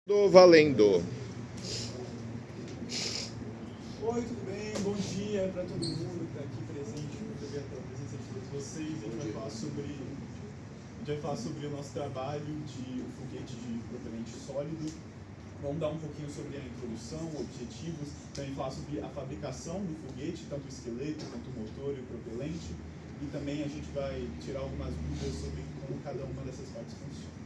Tô valendo. Oi, tudo bem? Bom dia para todo mundo que está aqui presente. Muito obrigado pela presença de todos vocês. A gente vai falar sobre o nosso trabalho de foguete de propelente sólido. Vamos dar um pouquinho sobre a introdução, objetivos, também falar sobre a fabricação do foguete, tanto o esqueleto quanto o motor e o propelente. E também a gente vai tirar algumas dúvidas sobre como cada uma dessas partes funciona.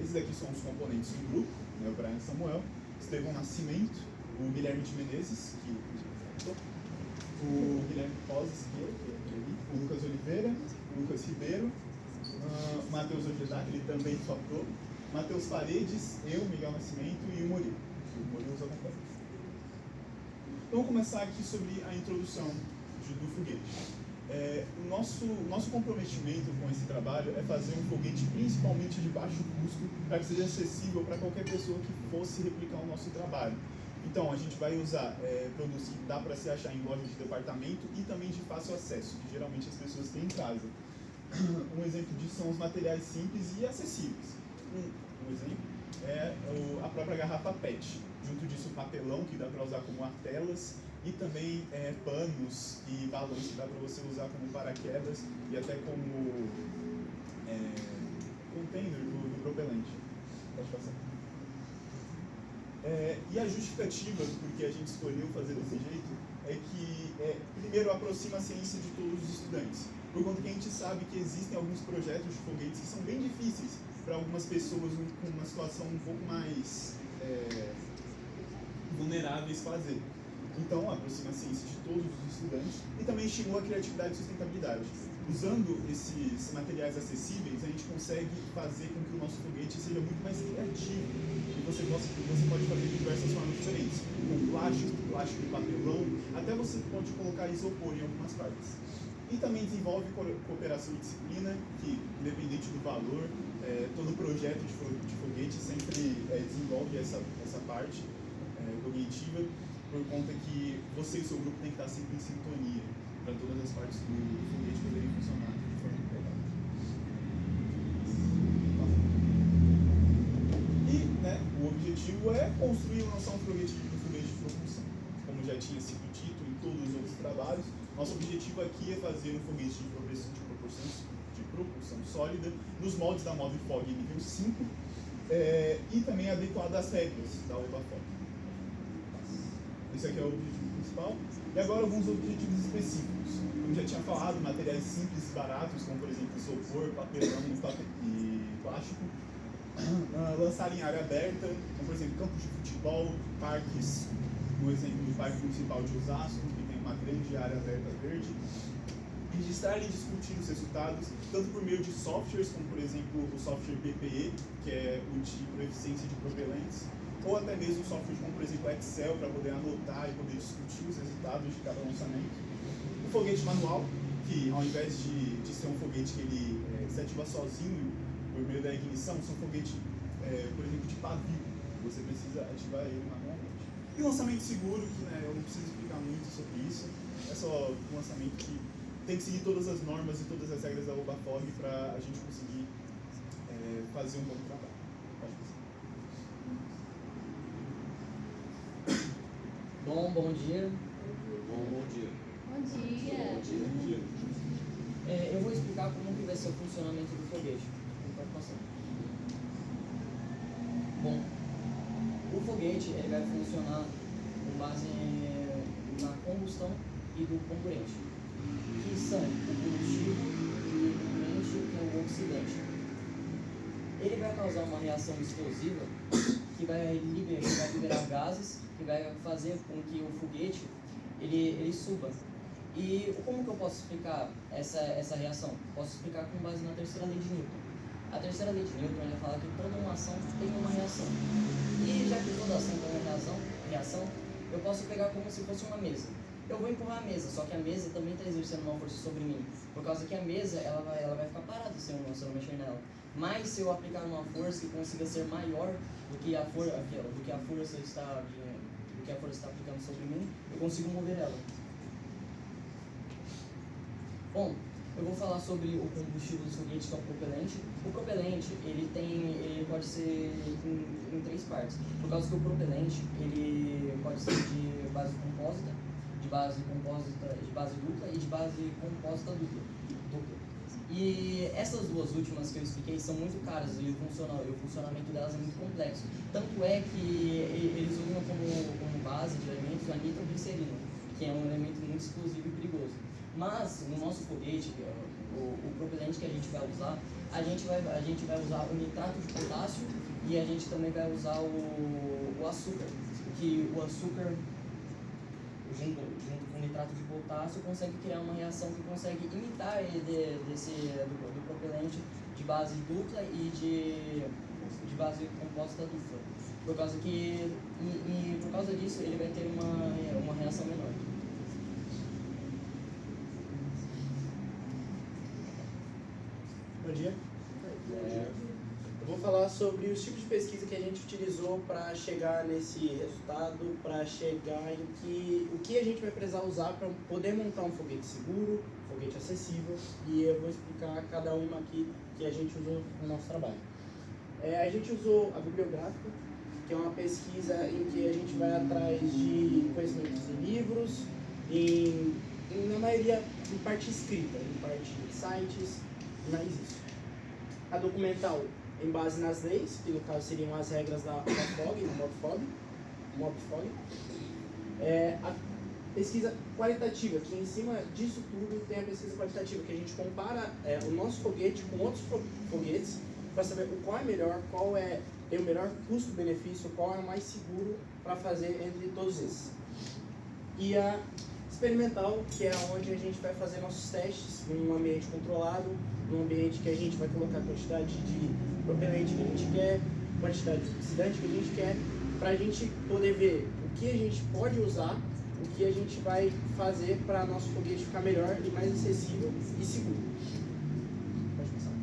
Esses aqui são os componentes do grupo, né? O Brian Samuel, Estevão Nascimento, o Guilherme de Menezes, o Guilherme Poses, o Lucas Oliveira, o Lucas Ribeiro, o Matheus Ojedak, ele também faltou, Matheus Paredes, eu, Miguel Nascimento e o Murilo. O Murilo nos acompanha. Então, vamos começar aqui sobre a introdução do foguete. O nosso comprometimento com esse trabalho é fazer um foguete principalmente de baixo custo para que seja acessível para qualquer pessoa que fosse replicar o nosso trabalho. Então, a gente vai usar produtos que dá para se achar em lojas de departamento e também de fácil acesso, que geralmente as pessoas têm em casa. Um exemplo disso são os materiais simples e acessíveis. Um exemplo é a própria garrafa PET. Junto disso, papelão, que dá para usar como artelas, e também panos e balões que dá para você usar como paraquedas e até como container do propelente. Pode passar. E a justificativa do porquê a gente escolheu fazer desse jeito é que, primeiro, aproxima a ciência de todos os estudantes. Por conta que a gente sabe que existem alguns projetos de foguetes que são bem difíceis para algumas pessoas com uma situação um pouco mais vulneráveis fazer. Então, aproxima a ciência de todos os estudantes e também estimula a criatividade e sustentabilidade. Usando esses materiais acessíveis, a gente consegue fazer com que o nosso foguete seja muito mais criativo. E você pode fazer de diversas formas diferentes. Com plástico e papelão, até você pode colocar isopor em algumas partes. E também desenvolve cooperação e disciplina, que, independente do valor, todo projeto de foguete sempre desenvolve essa parte cognitiva, por conta que você e o seu grupo tem que estar sempre em sintonia para todas as partes do foguete poderem funcionar de forma integral. E o objetivo é construir e lançar um foguete de propulsão. Como já tinha sido dito em todos os outros trabalhos, nosso objetivo aqui é fazer um foguete de propulsão sólida nos moldes da Movifog nível 5 e também adequado às regras da UEBA-FOG. Esse aqui é o objetivo principal. E agora alguns objetivos específicos. Como já tinha falado, materiais simples e baratos, como por exemplo isopor, papelão e plástico. Lançar em área aberta, como por exemplo campos de futebol, parques, por exemplo do Parque Municipal de Osasco, que tem uma grande área aberta verde. Registrar e discutir os resultados, tanto por meio de softwares, como por exemplo o software PPE, que é o de proficiência de propelentes, ou até mesmo software como, por exemplo, Excel, para poder anotar e poder discutir os resultados de cada lançamento. O foguete manual, que ao invés de ser um foguete que ele se ativa sozinho por meio da ignição, são um foguete, por exemplo, de pavio. Você precisa ativar ele manualmente. E lançamento seguro, que eu não preciso explicar muito sobre isso, é só um lançamento que tem que seguir todas as normas e todas as regras da UEBA-FOG para a gente conseguir fazer um bom trabalho. Bom dia. Bom dia. Bom dia. Eu vou explicar como que vai ser o funcionamento do foguete. Pode passar. Bom, o foguete ele vai funcionar com base na combustão e do comburente, que são o combustível e o comburente, que é o oxidante. Ele vai causar uma reação explosiva que vai liberar gases, que vai fazer com que o foguete ele suba. E como que eu posso explicar essa reação? Posso explicar com base na terceira lei de Newton. A terceira lei de Newton ele fala que toda uma ação tem uma reação. E já que toda ação tem uma reação, eu posso pegar como se fosse uma mesa. Eu vou empurrar a mesa, só que a mesa também está exercendo uma força sobre mim, por causa que a mesa ela vai ficar parada se eu não mexer nela. Mas se eu aplicar uma força que consiga ser maior do que a força está aplicando sobre mim, eu consigo mover ela. Bom, eu vou falar sobre o combustível do foguete, que é o propelente. O propelente, ele pode ser em três partes. Por causa que o propelente, ele pode ser de base compósita, de base dupla e de base compósita dupla. E essas duas últimas que eu expliquei são muito caras e o funcionamento delas é muito complexo. Tanto é que eles usam como base de elementos a nitroglicerina, que é um elemento muito explosivo e perigoso. Mas no nosso foguete, o propelente que a gente vai usar, a gente vai usar o nitrato de potássio e a gente também vai usar o açúcar, que o açúcar junto com o nitrato de potássio consegue criar uma reação que consegue imitar do propelente de base dupla e de base composta dupla. Por causa disso ele vai ter uma reação menor. Bom dia. Eu vou falar sobre os tipos de pesquisa que a gente utilizou para chegar nesse resultado, para chegar em o que a gente vai precisar usar para poder montar um foguete seguro, um foguete acessível, e eu vou explicar cada uma aqui que a gente usou no nosso trabalho. A gente usou a bibliográfica, que é uma pesquisa em que a gente vai atrás de conhecimentos em livros, na maioria em parte escrita, em parte de sites, mas isso. A documental em base nas leis, que no caso seriam as regras da FOG, MOPFOG. A pesquisa qualitativa, que em cima disso tudo tem a pesquisa qualitativa, que a gente compara o nosso foguete com outros foguetes para saber qual é melhor, tem o melhor custo-benefício, qual é o mais seguro para fazer entre todos esses. E a experimental, que é onde a gente vai fazer nossos testes num ambiente controlado, num ambiente que a gente vai colocar a quantidade de propelente que a gente quer, quantidade de oxidante que a gente quer, para a gente poder ver o que a gente pode usar, o que a gente vai fazer para nosso foguete ficar melhor e mais acessível e seguro. Pode passar.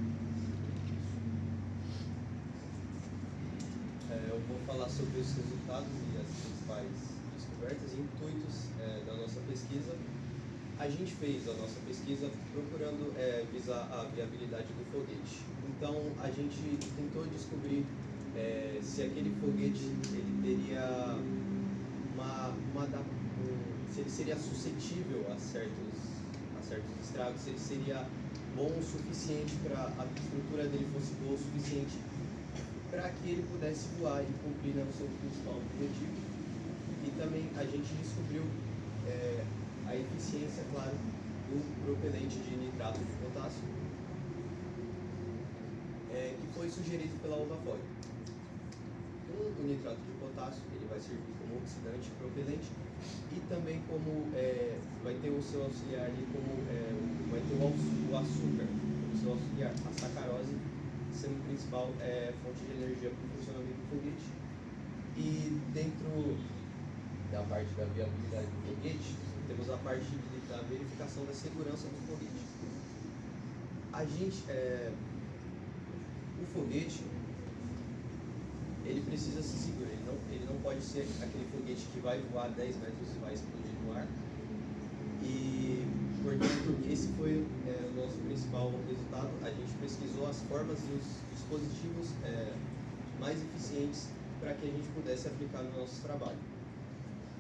Eu vou falar sobre os resultados e as principais descobertas e intuitos da nossa pesquisa. A gente fez a nossa pesquisa procurando visar a viabilidade do foguete. Então, a gente tentou descobrir se aquele foguete ele teria se ele seria suscetível a certos estragos, se ele seria bom o suficiente para a estrutura dele fosse boa o suficiente para que ele pudesse voar e cumprir o seu principal objetivo. E também a gente descobriu a eficiência, claro, do propelente de nitrato de potássio, que foi sugerido pela UVAFOG. O nitrato de potássio ele vai servir como oxidante propelente e também como vai ter o seu auxiliar ali vai ter o açúcar como seu auxiliar, a sacarose sendo a principal fonte de energia para o funcionamento do foguete. E dentro da parte da viabilidade do foguete, temos a parte da verificação da segurança do foguete. O foguete, ele precisa ser seguro, ele não pode ser aquele foguete que vai voar 10 metros e vai explodir no ar. E, portanto, esse foi o nosso principal resultado. A gente pesquisou as formas e os dispositivos mais eficientes para que a gente pudesse aplicar no nosso trabalho.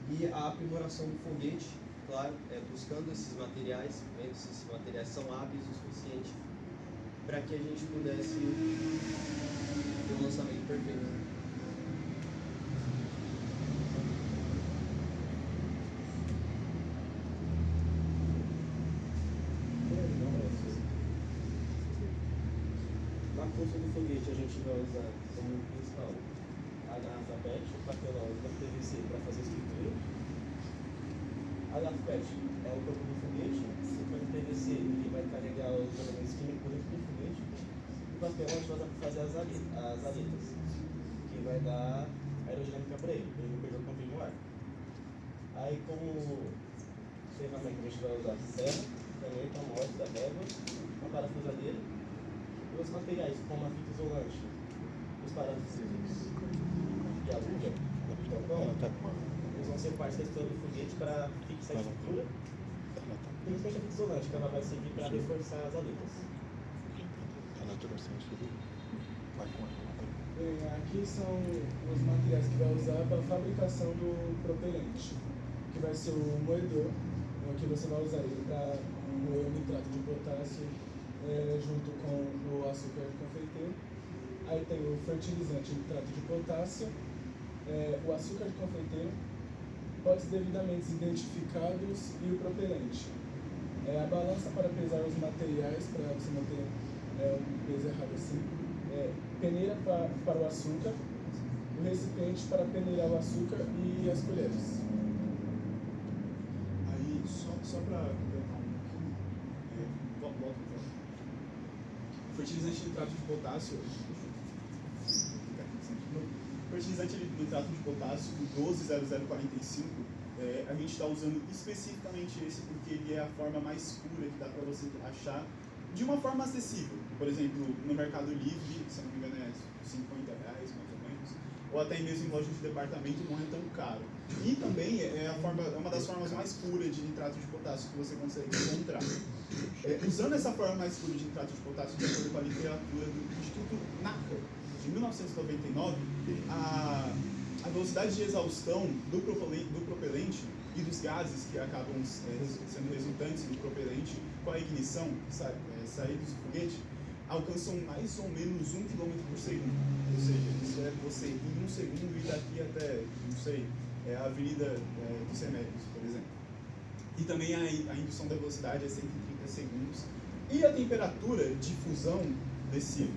E a aprimoração do foguete, claro, buscando esses materiais, vendo se esses materiais são hábeis o suficiente para que a gente pudesse ter um lançamento perfeito. Na força do foguete a gente vai usar como principal a garrafa PET, o papelão da PVC para fazer estrutura. A garrafa PET é o corpo do foguete, o papel PVC ele vai carregar os elementos químicos dentro do foguete. O papel a gente vai usar para fazer as aletas, que vai dar aerodinâmica para ele não perder o controle no ar. Aí como ferramenta a gente vai usar serra, caneta, morte, régua, uma parafusadeira. Os materiais, como a fita isolante, os parafusos e a luva, eles vão ser parte da estrutura do foguete para fixar a estrutura. principalmente a fita isolante, que ela vai servir para reforçar as aletas. Aqui são os materiais que vai usar para a fabricação do propelente, que vai ser o moedor, que você vai usar ele para moer o nitrato de potássio junto com o açúcar confeiteiro. Aí tem o fertilizante nitrato de potássio, o açúcar de confeiteiro, potes devidamente identificados e o propelente. A balança para pesar os materiais, para você não ter um peso errado assim. Peneira para o açúcar, o recipiente para peneirar o açúcar e as colheres. Aí, só para completar um pouquinho, volta. Fertilizante nitrato de potássio. Fertilizante nitrato de potássio, o 120045, a gente está usando especificamente esse porque ele é a forma mais pura que dá para você achar de uma forma acessível. Por exemplo, no Mercado Livre, se não me engano é R$50 mais ou menos, ou até mesmo em lojas de departamento não é tão caro. E também é uma das formas mais puras de nitrato de potássio que você consegue encontrar. Usando essa forma mais pura de nitrato de potássio, de acordo com a literatura do Instituto NACA, de 1999, a velocidade de exaustão do propelente e dos gases que acabam sendo resultantes do propelente com a ignição, saídos do foguete, alcançam mais ou menos 1 km por segundo. Ou seja, isso é você em 1 segundo ir daqui até, não sei, a Avenida dos Remédios, por exemplo. E também a indução da velocidade é 130 segundos. E a temperatura de fusão desse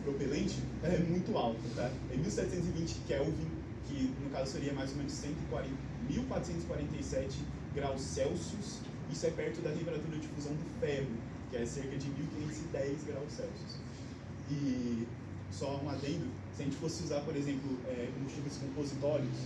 propelente é muito alta, tá? É 1720 Kelvin, que no caso seria mais ou menos 1447 graus Celsius. Isso é perto da temperatura de fusão do ferro, que é cerca de 1510 graus Celsius. E só um adendo, se a gente fosse usar, por exemplo, combustíveis compositórios,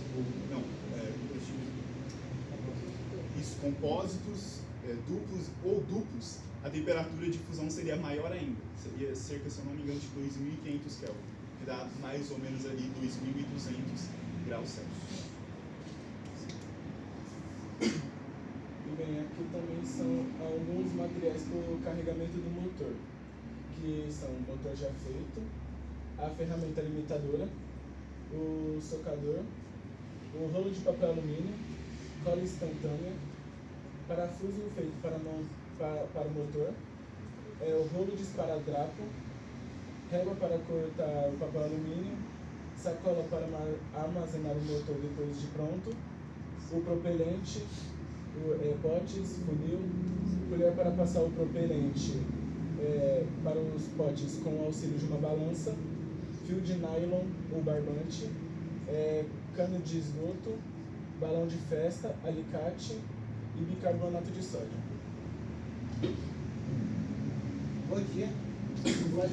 compósitos, duplos, a temperatura de fusão seria maior ainda. Seria cerca, se eu não me engano, de 2500 Kelvin, que dá mais ou menos ali 2200 graus Celsius. E bem, aqui também são alguns materiais para o carregamento do motor, que são o motor já feito, a ferramenta limitadora, o socador, o rolo de papel alumínio, cola instantânea, parafuso feito para o motor, o rolo de esparadrapo, régua para cortar o papel alumínio, sacola para armazenar o motor depois de pronto, o propelente, potes, funil, colher para passar o propelente para os potes com o auxílio de uma balança, fio de nylon ou barbante, cano de esgoto, balão de festa, alicate e bicarbonato de sódio. Bom dia. Vou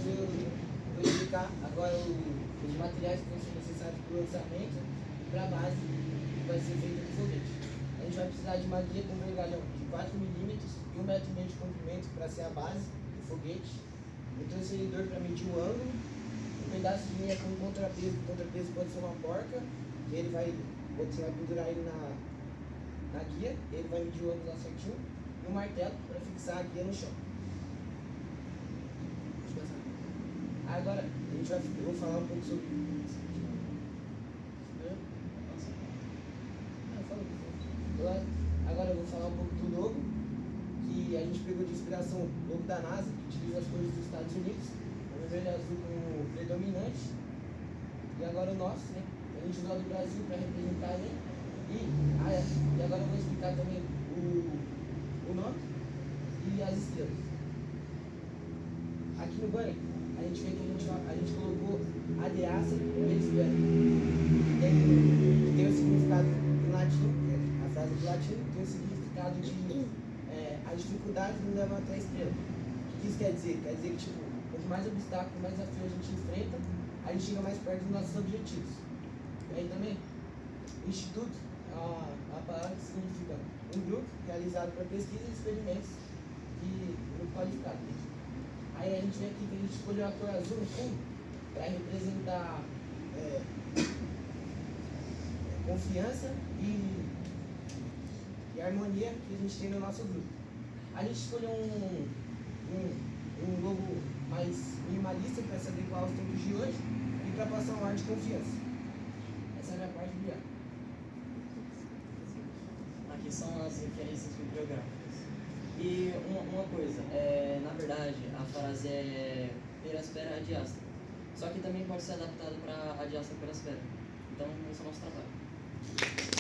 explicar agora os materiais que vão ser necessários para o lançamento e para a base que vai ser feita no foguete. A gente vai precisar de uma guia com vergalhão de 4 mm e 1,5 m de comprimento para ser a base do foguete, um transferidor para medir o ângulo, um pedaço de linha com contrapeso. O contrapeso pode ser uma porca, que você vai pendurar ele na guia, ele vai medir o ângulo lá certinho, e um martelo para fixar a guia no chão. Agora, eu vou falar um pouco sobre... Agora eu vou falar um pouco do logo, que a gente pegou de inspiração o logo da NASA, que utiliza as cores dos Estados Unidos, o vermelho e azul como predominante, e agora o nosso, né? A gente usou do Brasil para representar ele, e agora eu vou explicar também o nome e as estrelas. Aqui no banner, a gente colocou ADASA Hemisfério, que tem o significado em latim, a frase do latim tem o significado de a dificuldade nos leva até a estrela. O que isso quer dizer? Quer dizer que, tipo, quanto mais obstáculos, mais desafios a gente enfrenta, a gente chega mais perto dos nossos objetivos. E aí também, Instituto é uma palavra que significa um grupo realizado para pesquisa e experimentos e grupo qualificado. Aí a gente vê aqui que a gente escolheu a cor azul no fundo para representar confiança e harmonia que a gente tem no nosso grupo. A gente escolheu um logo mais minimalista para se adequar aos tempos de hoje e para passar um ar de confiança. Essa era a parte BI. Aqui são as referências bibliográficas. E uma coisa, na verdade, a frase é peraspera adiastra. Só que também pode ser adaptado para adiastra peraspera. Então, esse é o nosso trabalho.